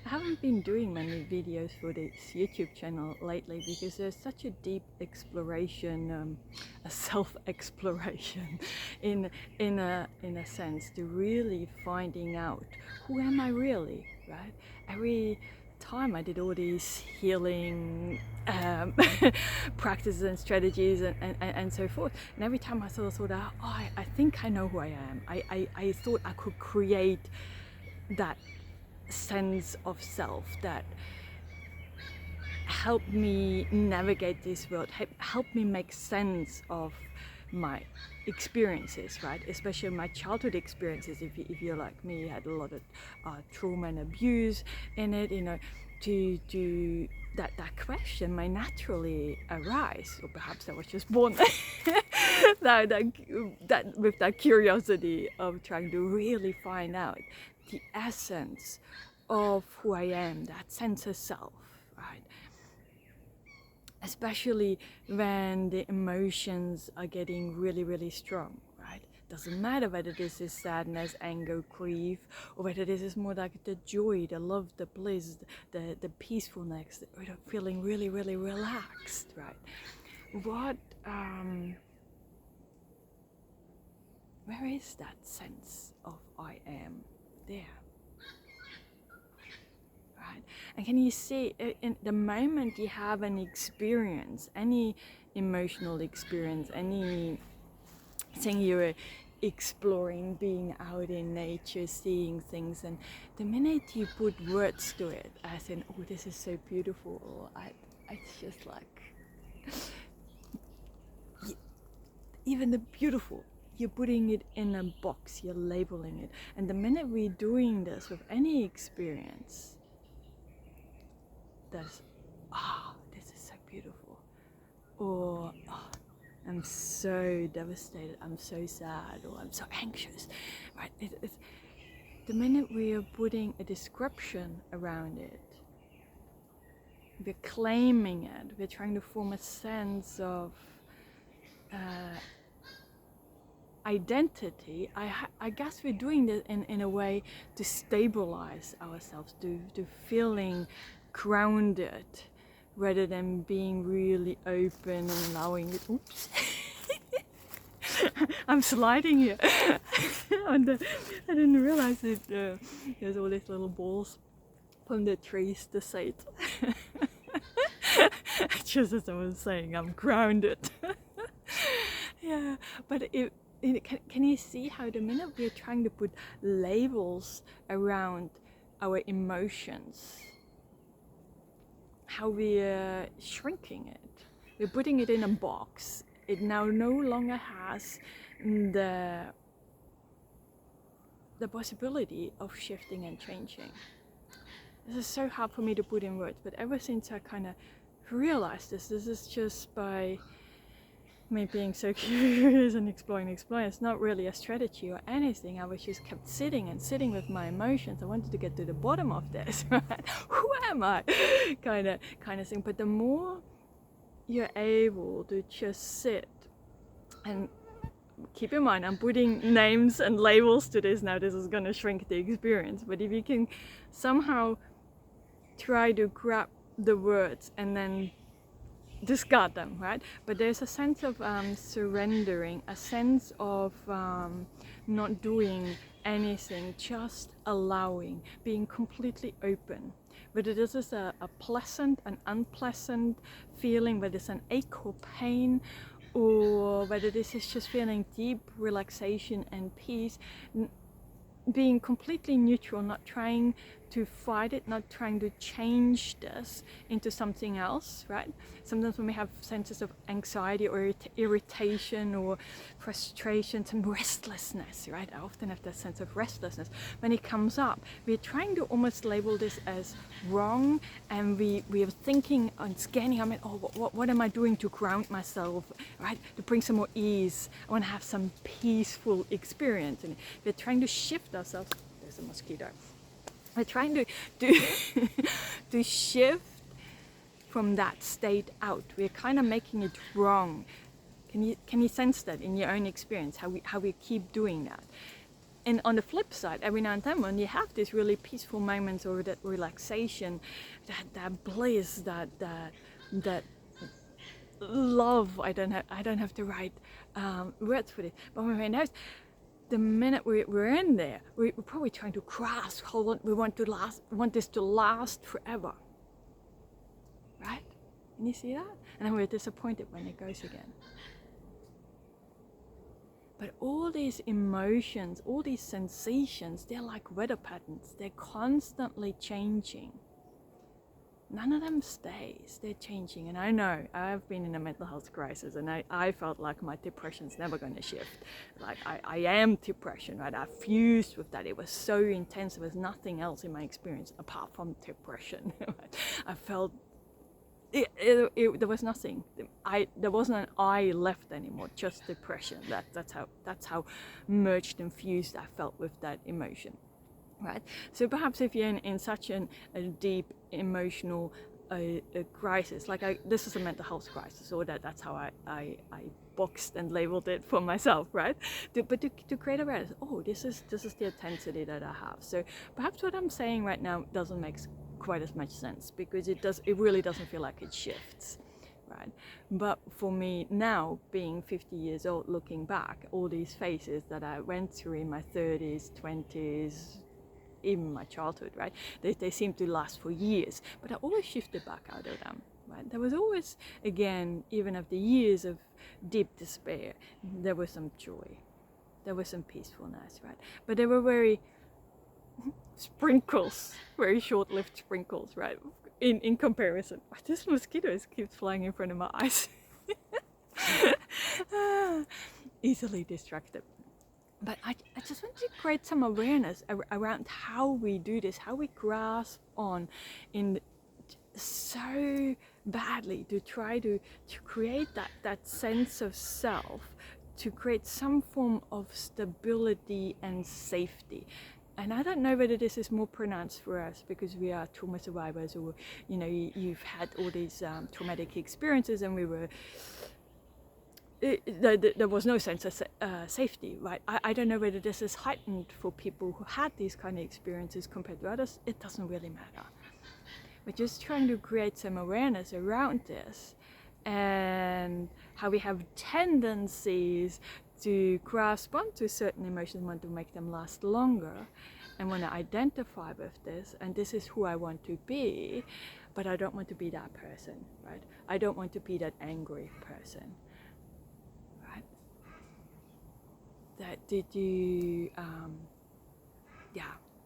haven't been doing many videos for this YouTube channel lately because there's such a deep exploration, a self-exploration in a sense, to really finding out who am I really, right? Every time I did all these healing practices and strategies and so forth, and every time I sort of thought, oh, I think I know who I am. I thought I could create that sense of self that helped me navigate this world, helped me make sense of my experiences, right? Especially my childhood experiences. If you're like me, you had a lot of trauma and abuse in it, you know, to that question may naturally arise, or perhaps I was just born that with that curiosity of trying to really find out the essence of who I am, that sense of self, right? Especially when the emotions are getting really, really strong, right? Doesn't matter whether this is sadness, anger, grief, or whether this is more like the joy, the love, the bliss, the peacefulness, the feeling really, really relaxed, right? Where is that sense of I am there? Right? And can you see, in the moment you have an experience, any emotional experience, anything you're exploring, being out in nature, seeing things, and the minute you put words to it, as in, oh, this is so beautiful, or it's just like, even the beautiful, you're putting it in a box, you're labeling it. And the minute we're doing this with any experience, that's, this is so beautiful, or I'm so devastated, I'm so sad, or I'm so anxious, right? It's the minute we are putting a description around it, we're claiming it, we're trying to form a sense of identity. I guess we're doing this in a way to stabilize ourselves, to feeling grounded, rather than being really open and allowing it. Oops. I'm sliding here. I didn't realize it. There's all these little balls from the trees to say it. Just as I was saying, I'm grounded. Yeah, but can you see how the minute we're trying to put labels around our emotions, how we're shrinking it? We're putting it in a box. It now no longer has the possibility of shifting and changing. This is so hard for me to put in words, but ever since I kind of realized this is just by me being so curious and exploring. It's not really a strategy or anything. I was just kept sitting with my emotions. I wanted to get to the bottom of this, right? Who am I? kind of thing. But the more you're able to just sit, and keep in mind, I'm putting names and labels to this now. This is going to shrink the experience. But if you can somehow try to grab the words and then discard them, right? But there's a sense of surrendering, a sense of not doing anything, just allowing, being completely open. Whether this is a pleasant and unpleasant feeling, whether it's an ache or pain, or whether this is just feeling deep relaxation and peace, being completely neutral, not trying to fight it, not trying to change this into something else, right? Sometimes when we have senses of anxiety or irritation or frustration, some restlessness, right? I often have that sense of restlessness. When it comes up, we're trying to almost label this as wrong, and we are thinking and scanning, what am I doing to ground myself, right? To bring some more ease. I want to have some peaceful experience. And we're trying to shift ourselves. There's a mosquito. We're trying to shift from that state out. We're kind of making it wrong. Can you sense that in your own experience? How we keep doing that, And on the flip side, every now and then when you have these really peaceful moments or that relaxation, that bliss, that love, I don't have the right words for it, but when we notice, the minute we're in there, we're probably trying to grasp how long we want this to last forever, right? And you see that? And then we're disappointed when it goes again. But all these emotions, all these sensations, they're like weather patterns. They're constantly changing. None of them stays, they're changing. And I know, I've been in a mental health crisis, and I felt like my depression's never gonna shift. Like I am depression, right? I fused with that. It was so intense, there was nothing else in my experience apart from depression. I felt, there was nothing. There wasn't an I left anymore, just depression. That's how merged and fused I felt with that emotion. Right, so perhaps if you're in such a deep emotional crisis, like this is a mental health crisis, or that's how I boxed and labeled it for myself, right? But to create awareness, oh, this is the intensity that I have. So perhaps what I'm saying right now doesn't make quite as much sense, because it really doesn't feel like it shifts. Right? But for me now, being 50 years old, looking back, all these phases that I went through in my 30s, 20s, even my childhood, right? They seem to last for years, but I always shifted back out of them, right? There was always, again, even after years of deep despair, there was some joy, there was some peacefulness, right? But they were very sprinkles, very short-lived sprinkles, right? In comparison, this mosquito keeps flying in front of my eyes. Easily distracted. But I just want to create some awareness around how we do this, how we grasp on in so badly to try to create that sense of self, to create some form of stability and safety. And I don't know whether this is more pronounced for us because we are trauma survivors, or you've had all these traumatic experiences, and we were. There was no sense of safety, right? I don't know whether this is heightened for people who had these kind of experiences compared to others. It doesn't really matter. We're just trying to create some awareness around this, and how we have tendencies to grasp onto certain emotions, want to make them last longer, and want to identify with this, and this is who I want to be, but I don't want to be that person, right? I don't want to be that angry person.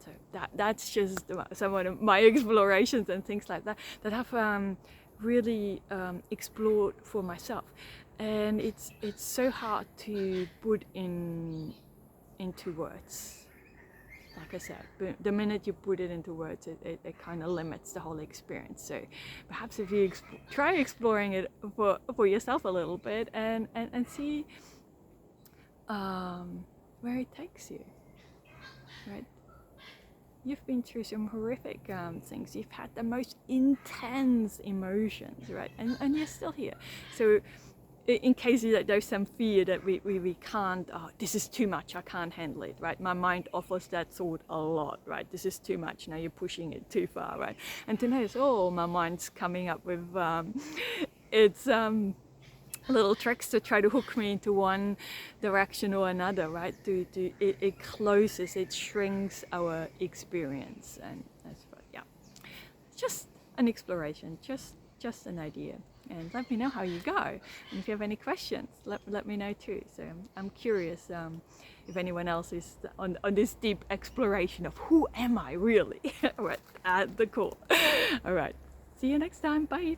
So that's just some of my explorations and things like that I've really explored for myself, and it's so hard to put into words. Like I said, the minute you put it into words, it kind of limits the whole experience. So perhaps if you try exploring it for yourself a little bit, and see where it takes you, right? You've been through some horrific things. You've had the most intense emotions, right? And you're still here. So in case there's some fear that we can't, this is too much, I can't handle it, right? My mind offers that thought a lot, right? This is too much, now you're pushing it too far, right? And to notice, my mind's coming up with its little tricks to try to hook me into one direction or another, right? It closes, it shrinks our experience, and that's what, just an exploration, just an idea. And let me know how you go, and if you have any questions, let me know too. So I'm curious if anyone else is on this deep exploration of who am I really, right, at the core. All right, see you next time, bye.